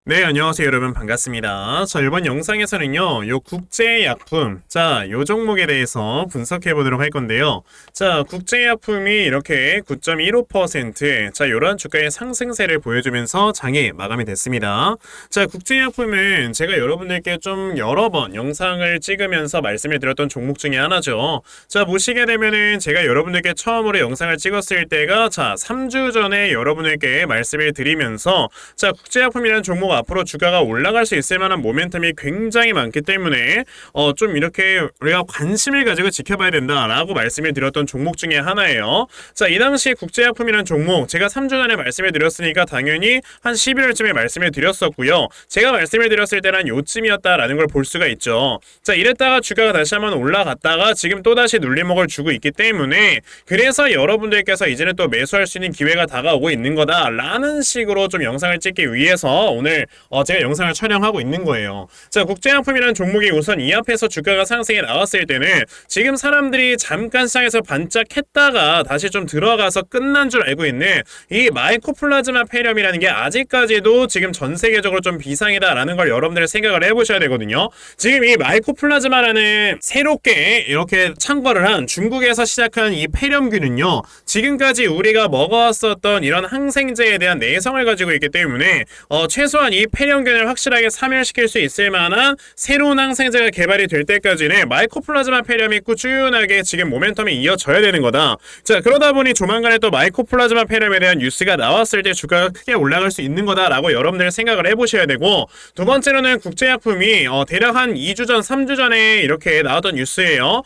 네, 안녕하세요 여러분, 반갑습니다. 자, 이번 영상에서는요 요 국제약품, 요 종목에 대해서 분석해 보도록 할 건데요. 국제약품이 이렇게 9.15%, 요런 주가의 상승세를 보여주면서 장이 마감이 됐습니다. 국제약품은 제가 여러분들께 좀 여러 번 영상을 찍으면서 말씀을 드렸던 종목 중에 하나죠. 보시게 되면은 제가 여러분들께 처음으로 영상을 찍었을 때가 3주 전에 여러분들께 말씀을 드리면서 국제약품이라는 종목 앞으로 주가가 올라갈 수 있을 만한 모멘텀이 굉장히 많기 때문에 좀 이렇게 우리가 관심을 가지고 지켜봐야 된다라고 말씀을 드렸던 종목 중에 하나예요. 이 당시 국제약품이라는 종목 제가 3주 전에 말씀을 드렸으니까 당연히 한 11월쯤에 말씀을 드렸었고요. 제가 말씀을 드렸을 때는 요쯤이었다라는 걸 볼 수가 있죠. 이랬다가 주가가 다시 한번 올라갔다가 지금 또다시 눌림목을 주고 있기 때문에, 그래서 여러분들께서 이제는 또 매수할 수 있는 기회가 다가오고 있는 거다라는 식으로 좀 영상을 찍기 위해서 오늘 제가 영상을 촬영하고 있는 거예요. 국제약품이라는 종목이 우선 이 앞에서 주가가 상승해 나왔을 때는 지금 사람들이 잠깐 시장에서 반짝했다가 다시 좀 들어가서 끝난 줄 알고 있는 이 마이코플라즈마 폐렴이라는 게 아직까지도 지금 전 세계적으로 좀 비상이다라는 걸 여러분들 생각을 해보셔야 되거든요. 지금 이 마이코플라즈마라는 새롭게 이렇게 창궐을 한 중국에서 시작한 이 폐렴균은요, 지금까지 우리가 먹어왔었던 이런 항생제에 대한 내성을 가지고 있기 때문에 최소한 이 폐렴균을 확실하게 사멸시킬 수 있을 만한 새로운 항생제가 개발이 될 때까지는 마이코플라즈마 폐렴이 꾸준하게 지금 모멘텀이 이어져야 되는 거다. 그러다 보니 조만간에 또 마이코플라즈마 폐렴에 대한 뉴스가 나왔을 때 주가가 크게 올라갈 수 있는 거다라고 여러분들 생각을 해보셔야 되고, 두 번째로는 국제약품이 대략 한 2주 전, 3주 전에 이렇게 나왔던 뉴스예요.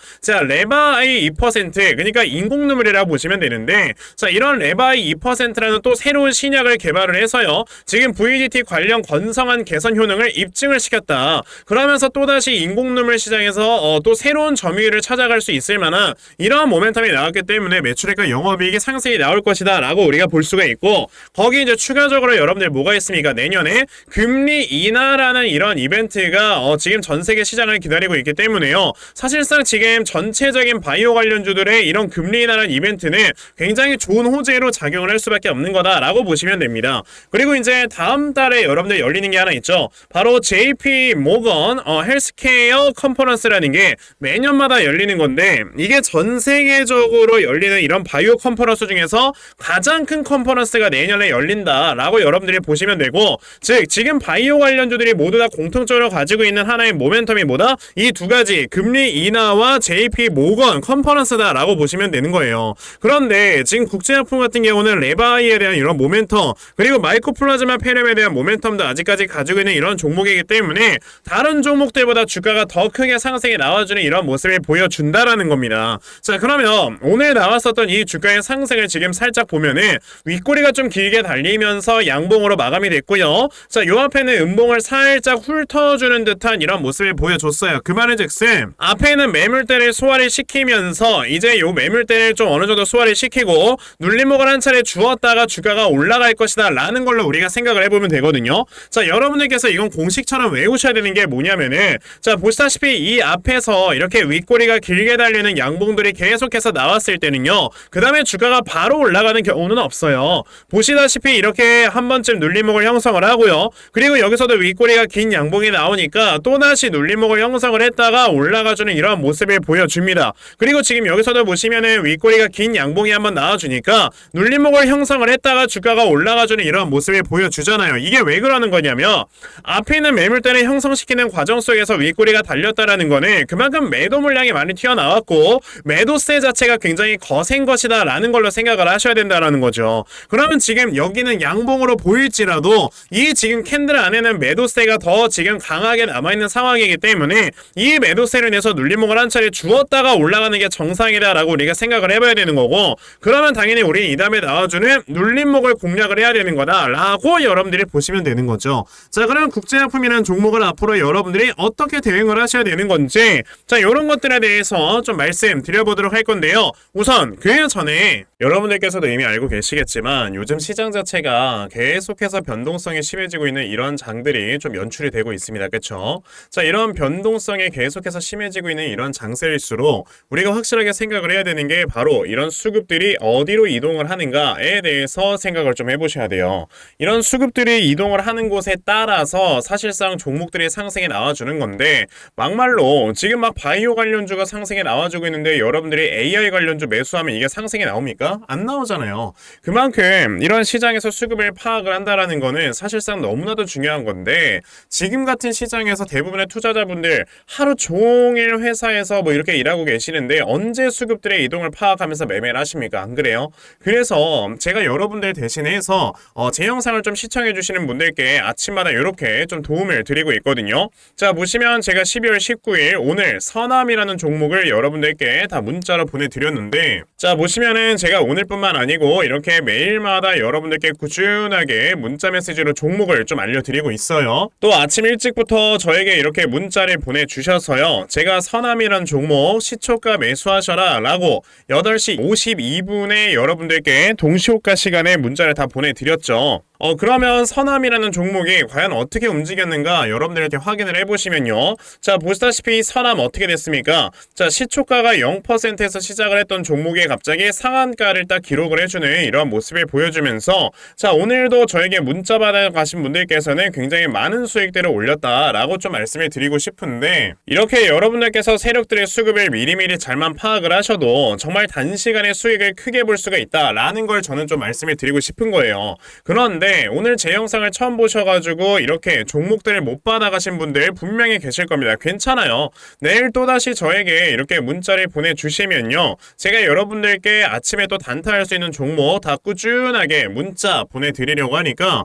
레바이 2%, 그러니까 인공눈물이라고 보시면 되는데, 이런 레바이 2%라는 또 새로운 신약을 개발을 해서요, 지금 VDT 관련 건성한 개선 효능을 입증을 시켰다. 그러면서 또다시 인공눈물 시장에서 또 새로운 점유율을 찾아갈 수 있을 만한 이러한 모멘텀이 나왔기 때문에 매출액과 영업이익이 상승이 나올 것이다 라고 우리가 볼 수가 있고, 거기 이제 추가적으로 여러분들 뭐가 있습니까? 내년에 금리 인하라는 이런 이벤트가 지금 전 세계 시장을 기다리고 있기 때문에요, 사실상 지금 전체적인 바이오 관련주들의 이런 금리 인하라는 이벤트는 굉장히 좋은 호재로 작용을 할 수밖에 없는 거다라고 보시면 됩니다. 그리고 이제 다음 달에 여러분들 열리는 게 하나 있죠. 바로 JP 모건 헬스케어 컨퍼런스라는 게 매년마다 열리는 건데, 이게 전 세계적으로 열리는 이런 바이오 컨퍼런스 중에서 가장 큰 컨퍼런스가 내년에 열린다라고 여러분들이 보시면 되고, 즉 지금 바이오 관련주들이 모두 다 공통적으로 가지고 있는 하나의 모멘텀이 뭐다? 이 두 가지, 금리 인하와 JP 모건 컨퍼런스다라고 보시면 되는 거예요. 그런데 지금 국제약품 같은 경우는 레바이에 대한 이런 모멘텀, 그리고 마이코플라즈마 폐렴에 대한 모멘텀도 아직까지 가지고 있는 이런 종목이기 때문에 다른 종목들보다 주가가 더 크게 상승해 나와주는 이런 모습을 보여준다라는 겁니다. 그러면 오늘 나왔었던 이 주가의 상승을 지금 살짝 보면은 윗꼬리가 좀 길게 달리면서 양봉으로 마감이 됐고요. 요 앞에는 음봉을 살짝 훑어주는 듯한 이런 모습을 보여줬어요. 그 말은즉슨 앞에는 매물대를 소화를 시키면서 이제 요 매물대를 좀 어느 정도 소화를 시키고 눌림목을 한 차례 주었다가 주가가 올라갈 것이다 라는 걸로 우리가 생각을 해보면 되거든요. 여러분들께서 이건 공식처럼 외우셔야 되는 게 뭐냐면은, 보시다시피 이 앞에서 이렇게 윗꼬리가 길게 달리는 양봉들이 계속해서 나왔을 때는요, 그 다음에 주가가 바로 올라가는 경우는 없어요. 보시다시피 이렇게 한 번쯤 눌림목을 형성을 하고요, 그리고 여기서도 윗꼬리가 긴 양봉이 나오니까 또다시 눌림목을 형성을 했다가 올라가주는 이런 모습을 보여줍니다. 그리고 지금 여기서도 보시면은 윗꼬리가 긴 양봉이 한번 나와주니까 눌림목을 형성을 했다가 주가가 올라가주는 이런 모습을 보여주잖아요. 이게 왜 그러는 거냐면, 앞에 있는 매물대를 형성시키는 과정 속에서 윗꼬리가 달렸다라는 거는 그만큼 매도 물량이 많이 튀어나왔고 매도세 자체가 굉장히 거센 것이다 라는 걸로 생각을 하셔야 된다라는 거죠. 그러면 지금 여기는 양봉으로 보일지라도 이 지금 캔들 안에는 매도세가 더 지금 강하게 남아있는 상황이기 때문에 이 매도세를 내서 눌림목을 한 차례 주었다가 올라가는 게 정상이다 라고 우리가 생각을 해봐야 되는 거고, 그러면 당연히 우리 이 다음에 나와주는 눌림목을 공략을 해야 되는 거다 라고 여러분들이 보시면 되는 거죠. 그러면 국제약품이라는 종목을 앞으로 여러분들이 어떻게 대응을 하셔야 되는 건지, 이런 것들에 대해서 좀 말씀 드려보도록 할 건데요. 우선 그 전에 여러분들께서도 이미 알고 계시겠지만 요즘 시장 자체가 계속해서 변동성이 심해지고 있는 이런 장들이 좀 연출이 되고 있습니다. 그렇죠? 자, 이런 변동성이 계속해서 심해지고 있는 이런 장세일수록 우리가 확실하게 생각을 해야 되는 게 바로 이런 수급들이 어디로 이동을 하는가에 대해서 생각을 좀 해보셔야 돼요. 이런 수급들이 이동을 하는 곳에 따라서 사실상 종목들이 상승에 나와주는 건데, 막말로 지금 막 바이오 관련주가 상승에 나와주고 있는데 여러분들이 AI 관련주 매수하면 이게 상승에 나옵니까? 안 나오잖아요. 그만큼 이런 시장에서 수급을 파악을 한다라는 거는 사실상 너무나도 중요한 건데, 지금 같은 시장에서 대부분의 투자자분들 하루 종일 회사에서 뭐 이렇게 일하고 계시는데 언제 수급들의 이동을 파악하면서 매매를 하십니까? 안 그래요? 그래서 제가 여러분들 대신해서 제 영상을 좀 시청해 주시는 분들께 아침마다 이렇게 좀 도움을 드리고 있거든요. 자, 보시면 제가 12월 19일 오늘 서남이라는 종목을 여러분들께 다 문자로 보내드렸는데, 자, 보시면은 제가 오늘뿐만 아니고 이렇게 매일마다 여러분들께 꾸준하게 문자 메시지로 종목을 좀 알려드리고 있어요. 또 아침 일찍부터 저에게 이렇게 문자를 보내주셔서요, 제가 서남이란 종목 시초가 매수하셔라 라고 8시 52분에 여러분들께 동시호가 시간에 문자를 다 보내드렸죠. 그러면 서남이라는 종목이 과연 어떻게 움직였는가 여러분들 이렇게 확인을 해보시면요. 자, 보시다시피 서남 어떻게 됐습니까? 자, 시초가가 0%에서 시작을 했던 종목이 갑자기 상한가를 딱 기록을 해주는 이런 모습을 보여주면서, 자, 오늘도 저에게 문자 받아가신 분들께서는 굉장히 많은 수익들을 올렸다라고 좀 말씀을 드리고 싶은데, 이렇게 여러분들께서 세력들의 수급을 미리미리 잘만 파악을 하셔도 정말 단시간에 수익을 크게 볼 수가 있다라는 걸 저는 좀 말씀을 드리고 싶은 거예요. 그런데 오늘 제 영상을 처음 보셔가지고 이렇게 종목들을 못 받아가신 분들 분명히 계실 겁니다. 괜찮아요. 내일 또다시 저에게 이렇게 문자를 보내주시면요, 제가 여러분들께 아침에 또 단타할 수 있는 종목 다 꾸준하게 문자 보내드리려고 하니까,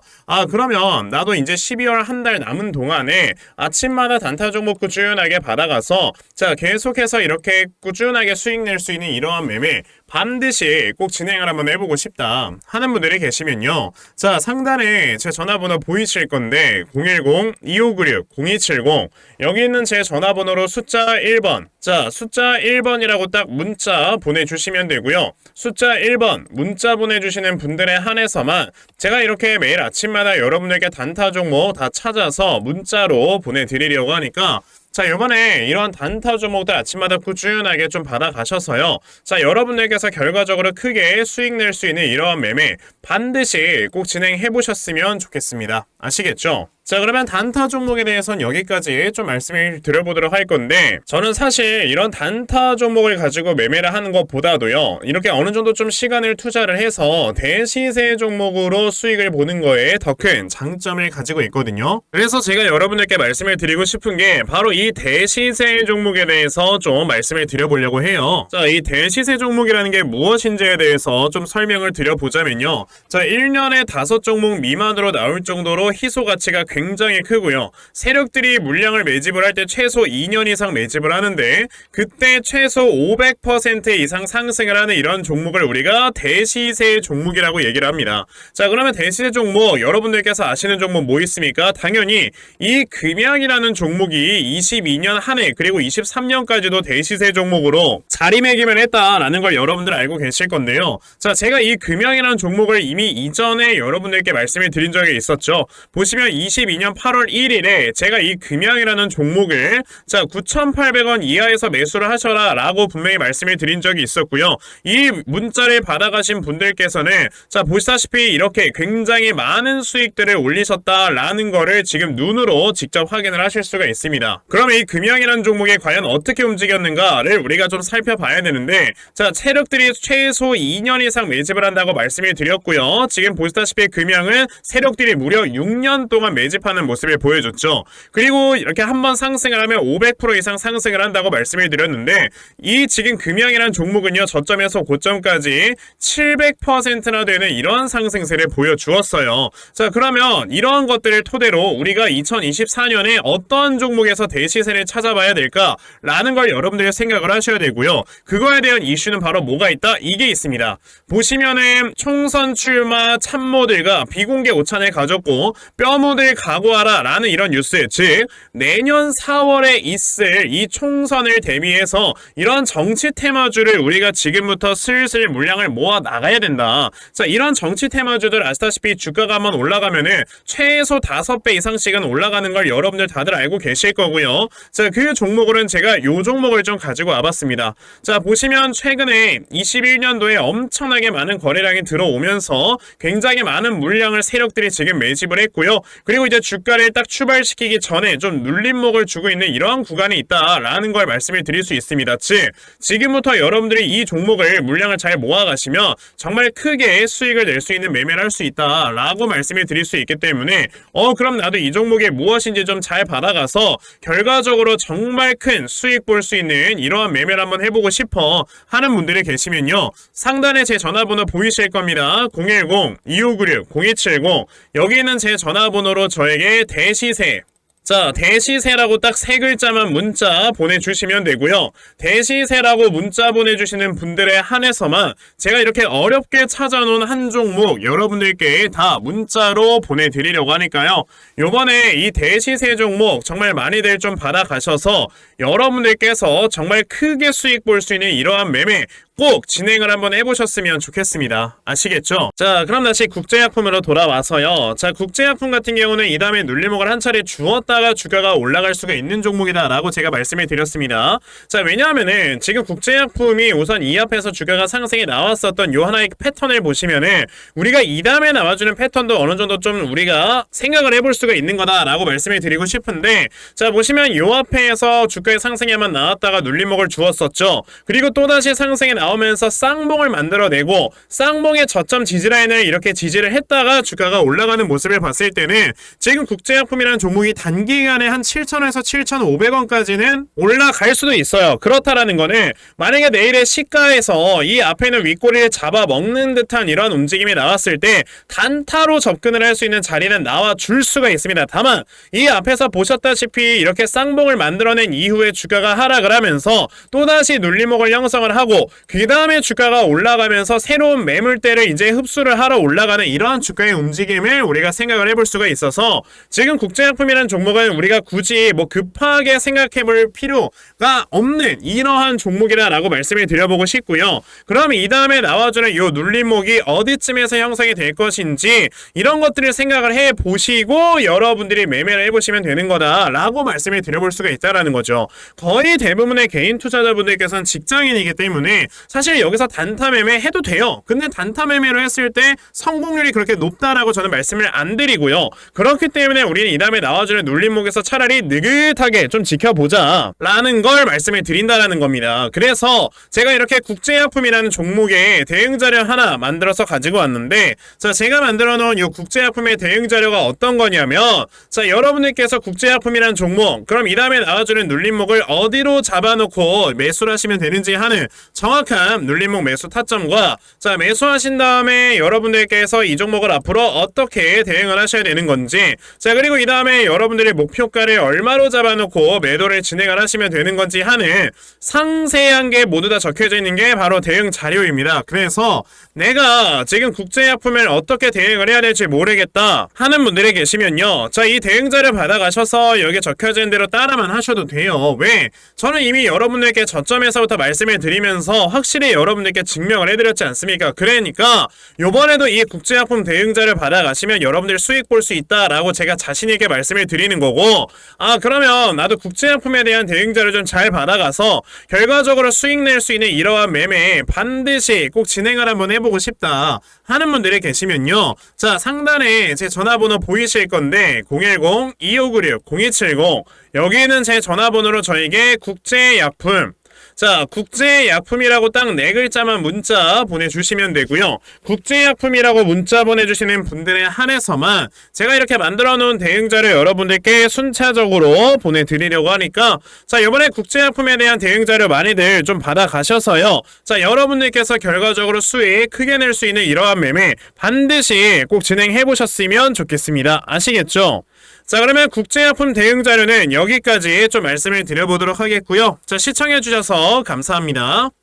그러면 나도 이제 12월 한 달 남은 동안에 아침마다 단타 종목 꾸준하게 받아가서, 자, 계속해서 이렇게 꾸준하게 수익 낼 수 있는 이러한 매매 반드시 꼭 진행을 한번 해보고 싶다 하는 분들이 계시면요, 자, 상단에 제 전화번호 보이실 건데 010-2596-0270, 여기 있는 제 전화번호로 숫자 1번, 자, 숫자 1번이라고 딱 문자 보내주시면 되고요. 숫자 1번 문자 보내주시는 분들에 한해서만 제가 이렇게 매일 아침마다 여러분들께 단타 종목 다 찾아서 문자로 보내드리려고 하니까, 자, 이번에 이런 단타 종목들 아침마다 꾸준하게 좀 받아가셔서요, 자, 여러분들께서 결과적으로 크게 수익 낼 수 있는 이러한 매매 반드시 꼭 진행해 보셨으면 좋겠습니다. 아시겠죠? 자, 그러면 단타 종목에 대해서는 여기까지 좀 말씀을 드려보도록 할 건데, 저는 사실 이런 단타 종목을 가지고 매매를 하는 것보다도요, 이렇게 어느 정도 좀 시간을 투자를 해서 대시세 종목으로 수익을 보는 거에 더 큰 장점을 가지고 있거든요. 그래서 제가 여러분들께 말씀을 드리고 싶은 게 바로 이 대시세 종목에 대해서 좀 말씀을 드려보려고 해요. 자, 이 대시세 종목이라는 게 무엇인지에 대해서 좀 설명을 드려보자면요, 자, 1년에 5종목 미만으로 나올 정도로 희소 가치가 굉장히 크고요. 세력들이 물량을 매집을 할 때 최소 2년 이상 매집을 하는데, 그때 최소 500% 이상 상승을 하는 이런 종목을 우리가 대시세 종목이라고 얘기를 합니다. 자, 그러면 대시세 종목 여러분들께서 아시는 종목 뭐 있습니까? 당연히 이 금양이라는 종목이 22년 한 해 그리고 23년까지도 대시세 종목으로 자리매김을 했다라는 걸 여러분들 알고 계실 건데요. 자, 제가 이 금양이라는 종목을 이미 이전에 여러분들께 말씀을 드린 적이 있었죠. 보시면 22년 8월 1일에 제가 이 금양이라는 종목을, 자, 9,800원 이하에서 매수를 하셔라 라고 분명히 말씀을 드린 적이 있었고요. 이 문자를 받아가신 분들께서는, 자, 보시다시피 이렇게 굉장히 많은 수익들을 올리셨다라는 거를 지금 눈으로 직접 확인을 하실 수가 있습니다. 그러면 이 금양이라는 종목이 과연 어떻게 움직였는가를 우리가 좀 살펴봐야 되는데, 자, 세력들이 최소 2년 이상 매집을 한다고 말씀을 드렸고요. 지금 보시다시피 금양은 세력들이 무려 6년 동안 매집하는 모습을 보여줬죠. 그리고 이렇게 한번 상승을 하면 500% 이상 상승을 한다고 말씀을 드렸는데, 이 지금 금양이라는 종목은요, 저점에서 고점까지 700%나 되는 이런 상승세를 보여주었어요. 자, 그러면 이러한 것들을 토대로 우리가 2024년에 어떤 종목에서 대시세를 찾아봐야 될까라는 걸 여러분들이 생각을 하셔야 되고요. 그거에 대한 이슈는 바로 뭐가 있다? 이게 있습니다. 보시면은 총선 출마 참모들과 비공개 오찬을 가졌고 뼈 묻을 각오하라 라는 이런 뉴스, 즉 내년 4월에 있을 이 총선을 대비해서 이런 정치 테마주를 우리가 지금부터 슬슬 물량을 모아 나가야 된다. 자, 이런 정치 테마주들 아시다시피 주가가 한번 올라가면은 최소 5배 이상씩은 올라가는 걸 여러분들 다들 알고 계실 거고요. 자, 그 종목으로는 제가 요 종목을 좀 가지고 와봤습니다. 자, 보시면 최근에 21년도에 엄청나게 많은 거래량이 들어오면서 굉장히 많은 물량을 세력들이 지금 매집을 했고요. 그리고 이제 주가를 딱 출발시키기 전에 좀 눌림목을 주고 있는 이러한 구간이 있다라는 걸 말씀을 드릴 수 있습니다. 즉, 지금부터 여러분들이 이 종목을 물량을 잘 모아가시면 정말 크게 수익을 낼 수 있는 매매를 할 수 있다라고 말씀을 드릴 수 있기 때문에 그럼 나도 이 종목이 무엇인지 좀 잘 받아가서 결과적으로 정말 큰 수익 볼 수 있는 이러한 매매를 한번 해보고 싶어 하는 분들이 계시면요, 상단에 제 전화번호 보이실 겁니다. 010-2596-0270. 여기는 제 전화번호로 저에게 대시세, 자, 대시세라고 딱 3글자만 문자 보내주시면 되고요. 대시세라고 문자 보내주시는 분들에 한해서만 제가 이렇게 어렵게 찾아놓은 한 종목 여러분들께 다 문자로 보내드리려고 하니까요. 요번에 이 대시세 종목 정말 많이들 좀 받아가셔서 여러분들께서 정말 크게 수익 볼 수 있는 이러한 매매 꼭 진행을 한번 해보셨으면 좋겠습니다. 아시겠죠? 자, 그럼 다시 국제약품으로 돌아와서요. 자, 국제약품 같은 경우는 이 다음에 눌림목을 한 차례 주었다가 주가가 올라갈 수가 있는 종목이다 라고 제가 말씀을 드렸습니다. 자, 왜냐하면은 지금 국제약품이 우선 이 앞에서 주가가 상승이 나왔었던 요 하나의 패턴을 보시면은 우리가 이 다음에 나와주는 패턴도 어느 정도 좀 우리가 생각을 해볼 수가 있는 거다 라고 말씀을 드리고 싶은데, 자, 보시면 요 앞에서 주가의 상승이 한번 나왔다가 눌림목을 주었었죠. 그리고 또다시 상승이 나오면서 쌍봉을 만들어내고 쌍봉의 저점 지지라인을 이렇게 지지를 했다가 주가가 올라가는 모습을 봤을 때는 지금 국제약품이라는 종목이 단기간에 한 7,000원에서 7,500원까지는 올라갈 수도 있어요. 그렇다라는 거는 만약에 내일의 시가에서 이 앞에 있는 윗꼬리를 잡아먹는 듯한 이런 움직임이 나왔을 때 단타로 접근을 할 수 있는 자리는 나와 줄 수가 있습니다. 다만 이 앞에서 보셨다시피 이렇게 쌍봉을 만들어낸 이후에 주가가 하락을 하면서 또다시 눌림목을 형성을 하고 그 다음에 주가가 올라가면서 새로운 매물대를 이제 흡수를 하러 올라가는 이러한 주가의 움직임을 우리가 생각을 해볼 수가 있어서 지금 국제약품이라는 종목은 우리가 굳이 뭐 급하게 생각해볼 필요가 없는 이러한 종목이라고 말씀을 드려보고 싶고요. 그럼 이 다음에 나와주는 이 눌림목이 어디쯤에서 형성이 될 것인지 이런 것들을 생각을 해보시고 여러분들이 매매를 해보시면 되는 거다라고 말씀을 드려볼 수가 있다라는 거죠. 거의 대부분의 개인 투자자분들께서는 직장인이기 때문에 사실 여기서 단타 매매 해도 돼요. 근데 단타 매매로 했을 때 성공률이 그렇게 높다라고 저는 말씀을 안 드리고요. 그렇기 때문에 우리는 이 다음에 나와주는 눌림목에서 차라리 느긋하게 좀 지켜보자 라는 걸 말씀을 드린다라는 겁니다. 그래서 제가 이렇게 국제약품이라는 종목의 대응자료 하나 만들어서 가지고 왔는데, 자, 제가 만들어 놓은 이 국제약품의 대응자료가 어떤 거냐면, 자, 여러분들께서 국제약품이라는 종목, 그럼 이 다음에 나와주는 눌림목을 어디로 잡아놓고 매수를 하시면 되는지 하는 정확한 눌림목 매수 타점과, 자, 매수하신 다음에 여러분들께서 이 종목을 앞으로 어떻게 대응을 하셔야 되는 건지, 자, 그리고 이 다음에 여러분들의 목표가를 얼마로 잡아놓고 매도를 진행을 하시면 되는 건지 하는 상세한 게 모두 다 적혀져 있는 게 바로 대응 자료입니다. 그래서 내가 지금 국제약품을 어떻게 대응을 해야 될지 모르겠다 하는 분들이 계시면요, 자, 이 대응 자료 받아가셔서 여기 적혀져 있는 대로 따라만 하셔도 돼요. 왜? 저는 이미 여러분들께 저점에서부터 말씀을 드리면서 확실히 여러분들께 증명을 해드렸지 않습니까? 그러니까 요번에도 이 국제약품 대응자를 받아가시면 여러분들 수익 볼 수 있다라고 제가 자신있게 말씀을 드리는 거고, 아, 그러면 나도 국제약품에 대한 대응자를 좀 잘 받아가서 결과적으로 수익 낼 수 있는 이러한 매매 반드시 꼭 진행을 한번 해보고 싶다 하는 분들이 계시면요, 자, 상단에 제 전화번호 보이실 건데 010-2596-0270 여기는 제 전화번호로 저에게 국제약품, 자, 국제약품이라고 딱 4글자만 문자 보내주시면 되고요. 국제약품이라고 문자 보내주시는 분들에 한해서만 제가 이렇게 만들어놓은 대응자를 여러분들께 순차적으로 보내드리려고 하니까, 자, 이번에 국제약품에 대한 대응자료 많이들 좀 받아가셔서요, 자, 여러분들께서 결과적으로 수익 크게 낼 수 있는 이러한 매매 반드시 꼭 진행해보셨으면 좋겠습니다. 아시겠죠? 자, 그러면 국제약품 대응 자료는 여기까지 좀 말씀을 드려보도록 하겠고요. 자, 시청해주셔서 감사합니다.